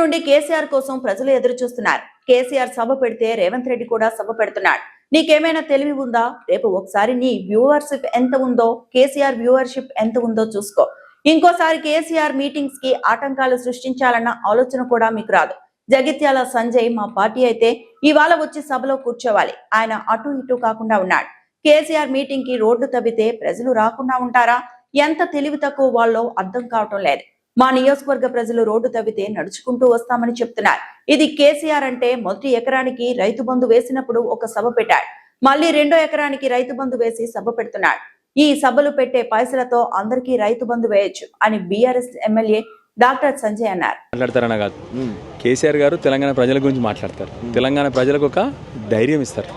నుండి కేసీఆర్ కోసం ప్రజలు ఎదురు చూస్తున్నారు. కేసీఆర్ సభ పెడితే రేవంత్ రెడ్డి కూడా సభ పెడుతున్నాడు. నీకేమైనా తెలివి ఉందా? రేపు ఒకసారి నీ వ్యూవర్షిప్ ఎంత ఉందో, కేసీఆర్ వ్యూవర్షిప్ ఎంత ఉందో చూసుకో. ఇంకోసారి కేసీఆర్ మీటింగ్స్ కి ఆటంకాలు సృష్టించాలన్న ఆలోచన కూడా మీకు రాదు. జగిత్యాల సంజయ్ మా పార్టీ అయితే ఇవాళ వచ్చి సభలో కూర్చోవాలి. ఆయన అటు ఇటు కాకుండా ఉన్నాడు. కేసీఆర్ మీటింగ్ కి రోడ్డు తవ్వితే ప్రజలు రాకుండా ఉంటారా? ఎంత తెలివి తక్కువ వాళ్ళో అర్థం కావటం లేదు. మా నియోజకవర్గ ప్రజలు రోడ్డు తవ్వితే నడుచుకుంటూ వస్తామని చెప్తున్నారు. ఇది కేసీఆర్ అంటే మొదటి ఎకరానికి రైతు బంధు వేసినప్పుడు ఒక సభ పెట్టాడు. మళ్ళీ రెండో ఎకరానికి రైతు బంధు వేసి సభ పెడుతున్నాడు. ఈ సభలు పెట్టే పైసలతో అందరికీ రైతు బంధు వేయొచ్చు అని బీఆర్ఎస్ ఎమ్మెల్యే డాక్టర్ సంజయ్ అన్నారు. మాట్లాడతారన్న కాదు, కేసీఆర్ గారు తెలంగాణ ప్రజల గురించి మాట్లాడతారు. తెలంగాణ ప్రజలకు ఒక ధైర్యం ఇస్తారు.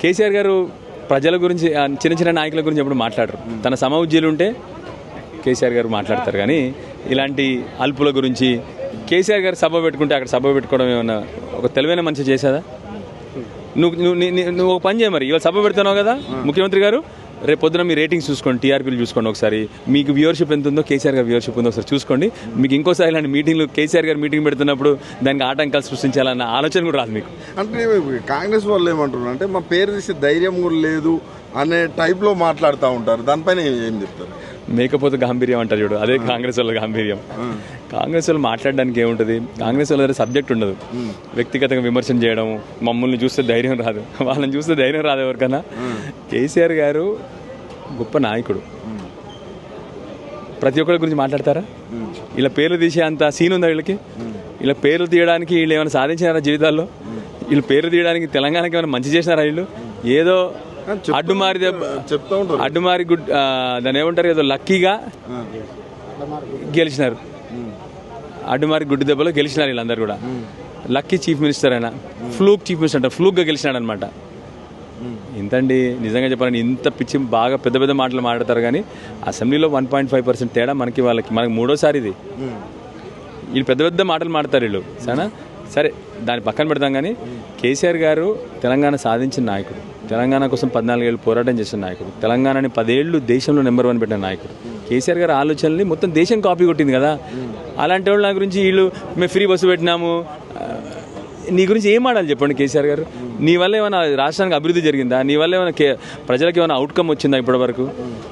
కేసీఆర్ గారు ప్రజల గురించి, చిన్న చిన్న నాయకుల గురించి ఎప్పుడు మాట్లాడరు. తన సమఉజ్జీలు ఉంటే కేసీఆర్ గారు మాట్లాడతారు. కానీ ఇలాంటి అల్పుల గురించి కేసీఆర్ గారు సభ పెట్టుకుంటే అక్కడ సభ పెట్టుకోవడం ఏమన్నా ఒక తెలివైన మనిషి చేసేదా? నువ్వు ఒక పని చేయ, మరి ఇవాళ సభ పెడుతున్నావు కదా ముఖ్యమంత్రి గారు, రేపు పొద్దున మీ రేటింగ్స్ చూసుకోండి, టీఆర్పీలు చూసుకోండి, ఒకసారి మీకు వ్యూవర్షిప్ ఎంత ఉందో, కేసీఆర్ గారు వ్యూవర్షిప్ ఉందో ఒకసారి చూసుకోండి. మీకు ఇంకోసారి ఇలాంటి మీటింగ్లు కేసీఆర్ గారు మీటింగ్ పెడుతున్నప్పుడు దానికి ఆటంకాలు సృష్టించాలన్న ఆలోచన కూడా రాదు మీకు. అంటే కాంగ్రెస్ వాళ్ళు ఏమంటున్నారు అంటే మా పేరు తీసే ధైర్యం కూడా లేదు అనే టైప్లో మాట్లాడుతూ ఉంటారు. దానిపైన ఏం చెప్తారు? మేకపోతే గాంభీర్యం అంటారు చూడు, అదే కాంగ్రెస్ వాళ్ళ గాంభీర్యం. కాంగ్రెస్ వాళ్ళు మాట్లాడడానికి ఏముంటుంది? కాంగ్రెస్ వాళ్ళ దగ్గర సబ్జెక్ట్ ఉండదు. వ్యక్తిగతంగా విమర్శన చేయడం, మమ్మల్ని చూస్తే ధైర్యం రాదు, వాళ్ళని చూస్తే ధైర్యం రాదు ఎవరికన్నా. కేసీఆర్ గారు గొప్ప నాయకుడు. ప్రతి ఒక్కరి గురించి మాట్లాడతారా? ఇలా పేర్లు తీసే అంత సీన్ ఉందా వీళ్ళకి? ఇలా పేర్లు తీయడానికి వీళ్ళు ఏమైనా సాధించినారా జీవితాల్లో? వీళ్ళు పేర్లు తీయడానికి తెలంగాణకి ఏమైనా మంచి చేసినారా? వీళ్ళు ఏదో అడ్డుమారి దాన్ని ఏమంటారు, ఏదో లక్కీగా గెలిచినారు. అడ్డుమారి గుడ్డు దెబ్బలో గెలిచినారు వీళ్ళందరూ కూడా. లక్కీ చీఫ్ మినిస్టర్ అయినా, ఫ్లూక్ చీఫ్ మినిస్టర్ అంటారు, ఫ్లూక్గా గెలిచినాడు అనమాట. ఇంతండి, నిజంగా చెప్పాలని ఇంత పిచ్చి బాగా పెద్ద పెద్ద మాటలు మాట్లాడతారు. కానీ అసెంబ్లీలో 1.5% తేడా మనకి మనకి మూడోసారి ఇది. వీళ్ళు పెద్ద పెద్ద మాటలు మాట్లాడతారు వీళ్ళు. సరేనా? సరే, దాన్ని పక్కన పెడతాం. కానీ కేసీఆర్ గారు తెలంగాణ సాధించిన నాయకుడు, తెలంగాణ కోసం 14 ఏళ్ళు పోరాటం చేసిన నాయకుడు, తెలంగాణని 10 ఏళ్ళు దేశంలో నెంబర్ 1 పెట్టిన నాయకుడు. కేసీఆర్ గారి ఆలోచనల్ని మొత్తం దేశం కాపీ కొట్టింది కదా. అలాంటి వాళ్ళు నా గురించి వీళ్ళు మేము ఫ్రీ బస్సు పెట్టినాము, నీ గురించి ఏం ఆడాలి చెప్పండి కేసీఆర్ గారు? నీ వల్ల ఏమైనా రాష్ట్రానికి అభివృద్ధి జరిగిందా? నీ వల్ల ఏమైనా ప్రజలకు ఏమైనా అవుట్కమ్ వచ్చిందా ఇప్పటి వరకు?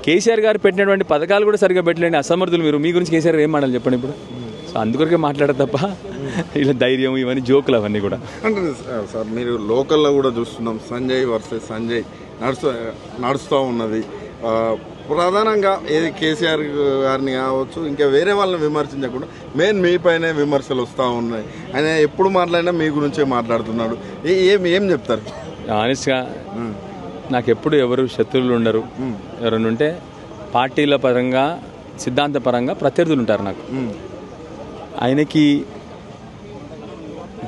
కేసీఆర్ గారు పెట్టినటువంటి పథకాలు కూడా సరిగ్గా పెట్టలేండి అసమర్థులు మీరు. మీ గురించి కేసీఆర్ ఏం ఆడాలి చెప్పండి ఇప్పుడు? సో అందుకొరకే మాట్లాడదు తప్ప ఇలా ధైర్యం ఇవన్నీ జోకులు అవన్నీ కూడా. అంటే సార్, మీరు లోకల్లో కూడా చూస్తున్నాం, సంజయ్ వర్సెస్ సంజయ్ నడుస్తూ ఉన్నది. ప్రధానంగా ఏది కేసీఆర్ గారిని కావచ్చు, ఇంకా వేరే వాళ్ళని విమర్శించకుండా మెయిన్ మీ పైనే విమర్శలు వస్తూ ఉన్నాయి. ఆయన ఎప్పుడు మాట్లాడినా మీ గురించే మాట్లాడుతున్నాడు. ఏం చెప్తారు? ఆనెస్ట్గా నాకు ఎప్పుడు ఎవరు శత్రువులు ఉండరు. ఎవరైనా ఉంటే పార్టీల పరంగా, సిద్ధాంత పరంగా ప్రత్యర్థులు ఉంటారు నాకు. ఆయనకి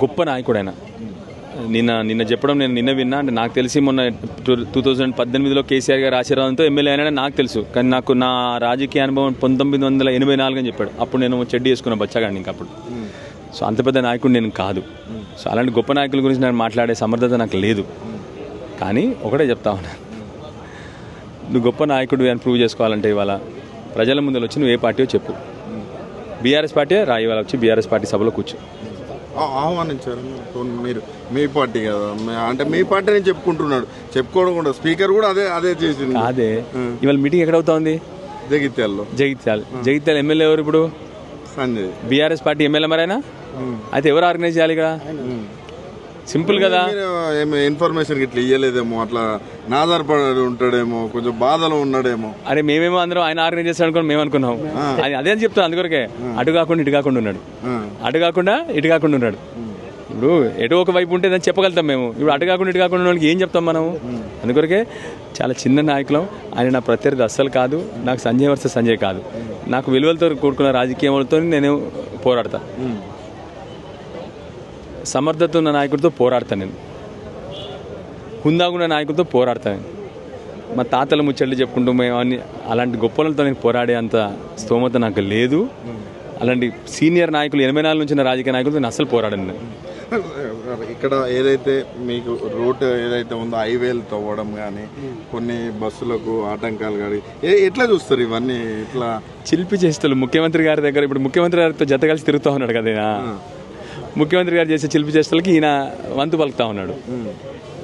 గొప్ప నాయకుడు ఆయన. నిన్న చెప్పడం నేను నిన్న విన్నా. అంటే నాకు తెలిసి మొన్న 2018లో కేసీఆర్ గారి ఆశీర్వాదంతో ఎమ్మెల్యే అయినా నాకు తెలుసు. కానీ నాకు నా రాజకీయ అనుభవం 1984 అని చెప్పాడు. అప్పుడు నేను చెడ్డి వేసుకున్న బచ్చగాడిని ఇంకా అప్పుడు. సో అంత పెద్ద నాయకుడు నేను కాదు. సో అలాంటి గొప్ప నాయకుల గురించి నేను మాట్లాడే సమర్థత నాకు లేదు. కానీ ఒకటే చెప్తా ఉన్నా, నువ్వు గొప్ప నాయకుడు అని ప్రూవ్ చేసుకోవాలంటే ఇవాళ ప్రజల ముందు వచ్చి నువ్వు ఏ పార్టీయో చెప్పు. బీఆర్ఎస్ పార్టీ రా, ఇవాళ వచ్చి బీఆర్ఎస్ పార్టీ సభలో కూర్చో. ఆహ్వానించారు మీరు? మీ పార్టీ కదా, అంటే మీ పార్టీని చెప్పుకుంటున్నాడు. చెప్పుకోవడం కూడా స్పీకర్ కూడా అదే చేసింది. అదే ఇవాళ మీటింగ్ ఎక్కడ అవుతుంది? జగిత్యాల ఎమ్మెల్యే ఎవరు ఇప్పుడు? సంజయ్. బీఆర్ఎస్ పార్టీ ఎమ్మెల్యే మరైనా అయితే ఎవరు ఆర్గనైజ్ చేయాలి ఇక్కడ? సింపుల్ కదా. ఇన్ఫర్మేషన్ ఇట్లా ఇయ్యలేదేమో, అట్లా నాదారపడి ఉంటాడేమో, కొంచెం బాధలో ఉన్నాడేమో. అరే మేమేమో అందరం ఆయన ఆర్గనైజ్ చేస్తాడు అనుకుని మేము అనుకున్నాం. అదే అని చెప్తాను. అందుకొరకే అటు కాకుండా ఇటు కాకుండా ఉన్నాడు, అటు కాకుండా ఇటు కాకుండా ఉన్నాడు. ఇప్పుడు ఎటు ఒక వైపు ఉంటే దాన్ని చెప్పగలుగుతాం మేము. ఇప్పుడు అటు కాకుండా ఇటు కాకుండా వాళ్ళకి ఏం చెప్తాం మనము? అందుకొరకే చాలా చిన్న నాయకులం. ఆయన నా ప్రత్యర్థి అస్సలు కాదు. నాకు సంజయ్ వర్సెస్ సంజయ్ కాదు. నాకు విలువలతో కూడుకున్న రాజకీయాలతో నేను పోరాడతా. సమర్థత ఉన్న నాయకుడితో పోరాడతాను నేను. హుందాగున్న నాయకుడితో పోరాడతాను. మా తాతల ముచ్చట్లు చెప్పుకుంటూ మేము అలాంటి గొప్పలతో నేను పోరాడే అంత స్తోమత నాకు లేదు. అలాంటి సీనియర్ నాయకులు 84 నుంచి రాజకీయ నాయకులతో నేను అస్సలు పోరాడను. ఇక్కడ ఏదైతే మీకు రూట్ ఏదైతే ఉందో హైవేలు తవ్వడం కానీ కొన్ని బస్సులకు ఆటంకాలు కానీ ఎట్లా చూస్తారు ఇవన్నీ ఇట్లా శిల్పి చేస్తులు ముఖ్యమంత్రి గారి దగ్గర ఇప్పుడు ముఖ్యమంత్రి గారితో జత కలిసి తిరుగుతూ ఉన్నాడు కదా ఈయన. ముఖ్యమంత్రి గారు చేసే శిల్పి చేష్టలకి ఈయన వంతు పలుకుతా ఉన్నాడు.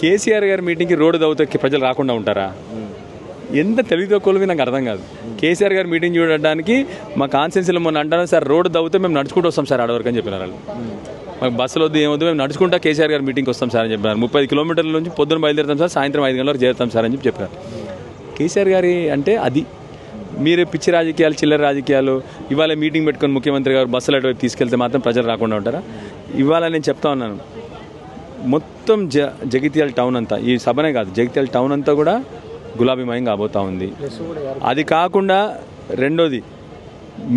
కేసీఆర్ గారి మీటింగ్కి రోడ్డు దవ్వుతో ప్రజలు రాకుండా ఉంటారా? ఎంత తెలివితో కొలువి నాకు అర్థం కాదు. కేసీఆర్ గారు మీటింగ్ చూడడానికి మా కాన్స్టిట్యున్సీలో మొన్న అంటాను సార్, రోడ్డు దవ్వుతో మేము నడుచుకుంటూ వస్తాం సార్ ఆడవరకు అని చెప్పినారు వాళ్ళు. మాకు బస్సులో వద్దు ఏమొద్దు, మేము నడుచుకుంటా కేసీఆర్ గారు మీటింగ్కి వస్తాం సార్ అని చెప్పినారు. 30 కిలోమీటర్ల నుంచి పొద్దున బయలుదేరుతాం సార్, సాయంత్రం 5 గంటల వరకు చేరుతాం సార్ అని చెప్పారు. కేసీఆర్ గారి అంటే అది. మీరు పిచ్చి రాజకీయాలు, చిల్లర రాజకీయాలు, ఇవాళ మీటింగ్ పెట్టుకొని ముఖ్యమంత్రి గారు బస్సులు అటువైపు తీసుకెళ్తే మాత్రం ప్రజలు రాకుండా ఉంటారా? ఇవాళ నేను చెప్తా ఉన్నాను, మొత్తం జగిత్యాల టౌన్ అంతా, ఈ సభనే కాదు జగిత్యాల టౌన్ అంతా కూడా గులాబీమయం కాబోతా ఉంది. అది కాకుండా రెండోది,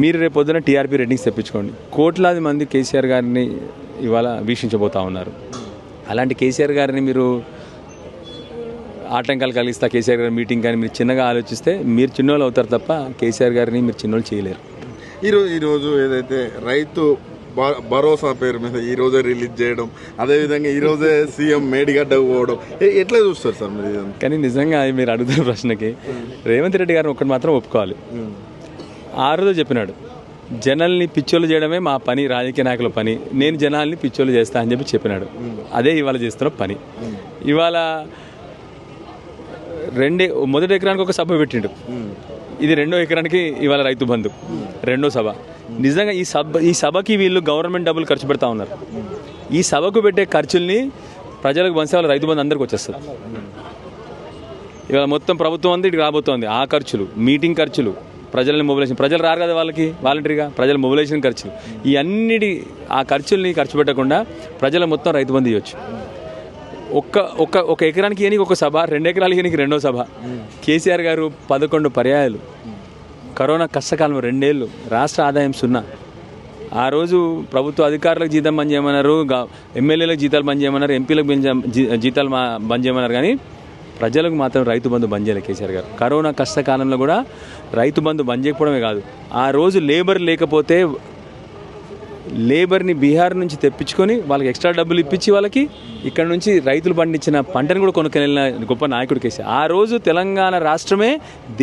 మీరు రేపు పొద్దున టీఆర్పీ రేటింగ్స్ తెప్పించుకోండి. కోట్లాది మంది కేసీఆర్ గారిని ఇవాళ వీక్షించబోతా ఉన్నారు. అలాంటి కేసీఆర్ గారిని మీరు ఆటంకాలు కలిగిస్తా కేసీఆర్ గారి మీటింగ్ కానీ మీరు చిన్నగా ఆలోచిస్తే మీరు చిన్నోళ్ళు అవుతారు తప్ప కేసీఆర్ గారిని మీరు చిన్నోళ్ళు చేయలేరు. ఈరోజు ఏదైతే రైతు భరోసా పేరు మీద ఈ రోజే రిలీజ్ చేయడం, అదేవిధంగా ఈ రోజే సీఎం మేడిగడ్డ పోవడం, ఎట్లా చూస్తారు సార్ మీరు? కానీ నిజంగా మీరు అడుగుతున్న ప్రశ్నకి రేవంత్ రెడ్డి గారిని ఒక్కటి మాత్రం ఒప్పుకోవాలి. ఆ రోజు చెప్పినాడు, జనాల్ని పిచ్చోళ్ళు చేయడమే మా పని, రాజకీయ నాయకుల పని, నేను జనాల్ని పిచ్చోళ్ళు చేస్తా అని చెప్పినాడు. అదే ఇవాళ చేస్తున్న పని. ఇవాళ మొదటి ఎకరానికి ఒక సభ పెట్టిండు, ఇది 2వ ఎకరానికి ఇవాళ రైతు బంధు 2వ సభ. నిజంగా ఈ సభకి వీళ్ళు గవర్నమెంట్ డబ్బులు ఖర్చు పెడతా ఉన్నారు. ఈ సభకు పెట్టే ఖర్చుల్ని ప్రజలకు పంచే వాళ్ళ రైతు బంధు అందరికి వచ్చేస్తుంది. ఇవాళ మొత్తం ప్రభుత్వం అంతా ఇటు రాబోతోంది. ఆ ఖర్చులు, మీటింగ్ ఖర్చులు, ప్రజల్ని మొబిలైజేషన్, ప్రజలు రారు కదా వాళ్ళకి వాలంటరీగా, ప్రజల మొబిలైజేషన్ ఖర్చులు, ఈ అన్నిటి ఆ ఖర్చుల్ని ఖర్చు పెట్టకుండా ప్రజలు మొత్తం రైతు బంధు ఇవ్వచ్చు. ఒక ఎకరానికి ఏనికి ఒక సభ, 2 ఎకరాలకి ఏనికి 2వ సభ. కేసీఆర్ గారు 11 పర్యాయాలు, కరోనా కష్టకాలం 2 ఏళ్ళు, రాష్ట్ర ఆదాయం 0. ఆ రోజు ప్రభుత్వ అధికారులకు జీతం బంద్ చేయమన్నారు, ఎమ్మెల్యేలకు జీతాలు బంద్ చేయమన్నారు, ఎంపీలకు జీతాలు బంద్ చేయమన్నారు, కానీ ప్రజలకు మాత్రం రైతు బంధు బంద్ చేయలేదు కేసీఆర్ గారు. కరోనా కష్టకాలంలో కూడా రైతు బంధు బంద్ చేయకపోవడమే కాదు, ఆ రోజు లేబర్ లేకపోతే లేబర్ని బీహార్ నుంచి తెప్పించుకొని వాళ్ళకి ఎక్స్ట్రా డబ్బులు ఇప్పించి వాళ్ళకి ఇక్కడ నుంచి రైతులు పండించిన పంటను కూడా కొనుక్కెళ్ళిన గొప్ప నాయకుడు కేసీఆర్. ఆ రోజు తెలంగాణ రాష్ట్రమే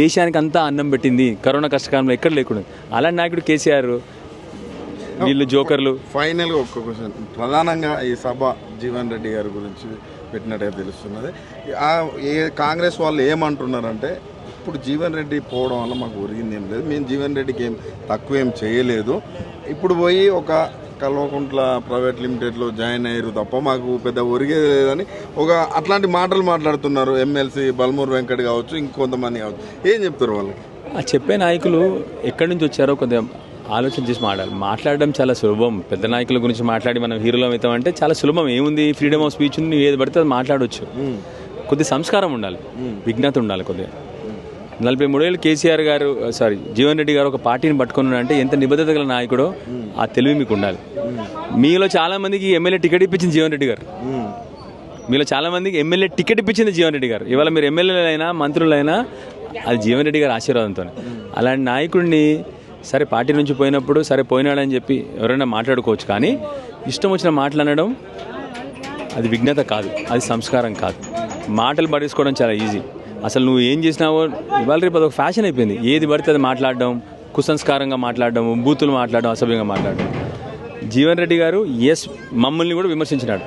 దేశానికి అంతా అన్నం పెట్టింది కరోనా కష్టకాలంలో, ఎక్కడ లేకుండా. అలాంటి నాయకుడు కేసీఆర్. వీళ్ళు జోకర్లు. ఫైనల్గా ఒక్క క్వశ్చన్, ప్రధానంగా ఈ సభ జీవన్ రెడ్డి గారి గురించి పెట్టినట్టుగా తెలుస్తున్నది. కాంగ్రెస్ వాళ్ళు ఏమంటున్నారంటే, ఇప్పుడు జీవన్ రెడ్డి పోవడం వల్ల మాకు ఒరిగింది ఏం లేదు, మేము జీవన్ రెడ్డికి ఏం తక్కువేం చేయలేదు, ఇప్పుడు పోయి ఒక కల్వకుంట్ల ప్రైవేట్ లిమిటెడ్లో జాయిన్ అయ్యారు తప్ప మాకు పెద్ద ఒరిగేది లేదని అట్లాంటి మాటలు మాట్లాడుతున్నారు. ఎమ్మెల్సీ బల్మూరు వెంకట్ కావచ్చు, ఇంకొంతమంది కావచ్చు. ఏం చెప్తారు వాళ్ళకి? ఆ చెప్పే నాయకులు ఎక్కడి నుంచి వచ్చారో కొద్దిగా ఆలోచన చేసి మాట్లాడడం చాలా సులభం. పెద్ద నాయకుల గురించి మాట్లాడి మనం హీరోలో అవుతామంటే చాలా సులభం. ఏముంది, ఫ్రీడమ్ ఆఫ్ స్పీచ్ ఏది పడితే అది మాట్లాడవచ్చు. కొద్ది సంస్కారం ఉండాలి, విజ్ఞత ఉండాలి. కొద్దిగా 43 ఏళ్ళు కేసీఆర్ గారు జీవన్ రెడ్డి గారు ఒక పార్టీని పట్టుకున్నాడు అంటే ఎంత నిబద్ధత గల నాయకుడో ఆ తెలివి మీకు ఉండాలి. మీలో చాలా మందికి ఎమ్మెల్యే టికెట్ ఇప్పించింది జీవన్ రెడ్డి గారు. మీలో చాలా మందికి ఎమ్మెల్యే టికెట్ ఇప్పించింది జీవన్ రెడ్డి గారు. ఇవాళ మీరు ఎమ్మెల్యేలైనా మంత్రులైనా అది జీవన్ రెడ్డి గారి ఆశీర్వాదంతో. అలాంటి నాయకుడిని సరే పార్టీ నుంచి పోయినప్పుడు సరే పోయినాడని చెప్పి ఎవరైనా మాట్లాడుకోవచ్చు, కానీ ఇష్టం వచ్చిన మాట్లాడడం అది విజ్ఞత కాదు, అది సంస్కారం కాదు. మాటలు పడేసుకోవడం చాలా ఈజీ. అసలు నువ్వు ఏం చేసినావో ఇవాళ రేపు అదొక ఫ్యాషన్ అయిపోయింది. ఏది పడితే అది మాట్లాడడం, కుసంస్కారంగా మాట్లాడడం, బూతులు మాట్లాడడం, అసభ్యంగా మాట్లాడడం. జీవన్ రెడ్డి గారు మమ్మల్ని కూడా విమర్శించినాడు,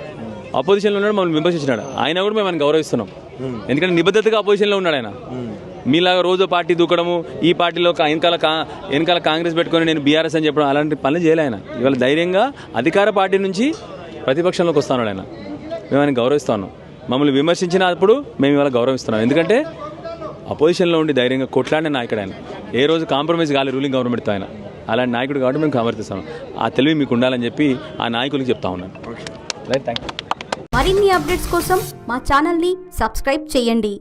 అపోజిషన్లో ఉన్నాడు, మమ్మల్ని విమర్శించినాడు. ఆయన కూడా మేము ఆయన గౌరవిస్తున్నాం, ఎందుకంటే నిబద్ధతగా అపోజిషన్లో ఉన్నాడు ఆయన. మీలాగా రోజు పార్టీ దూకడము, ఈ పార్టీలో వెనకాల కాంగ్రెస్ పెట్టుకొని నేను బీఆర్ఎస్ అని చెప్పడం, అలాంటి పనులు చేయలే ఆయన. ఇవాళ ధైర్యంగా అధికార పార్టీ నుంచి ప్రతిపక్షంలోకి వస్తున్నాడు ఆయన. మేము ఆయన గౌరవిస్తున్నాం. మమ్మల్ని విమర్శించినప్పుడు మేము ఇవాళ గౌరవిస్తున్నాం, ఎందుకంటే అపోజిషన్లో ఉండి ధైర్యంగా కొట్లాడిన నాయకుడు ఆయన. ఏ రోజు కాంప్రమైజ్ కాలే రూలింగ్ గవర్నమెంట్తో ఆయన. అలాంటి నాయకుడు కాబట్టి మేము సమర్థిస్తాం. ఆ తెలివి మీకు ఉండాలని చెప్పి ఆ నాయకులకు చెప్తా ఉన్నాను. Right, thank you. మరిన్ని అప్డేట్స్ కోసం మా ఛానల్ని సబ్స్క్రైబ్ చేయండి.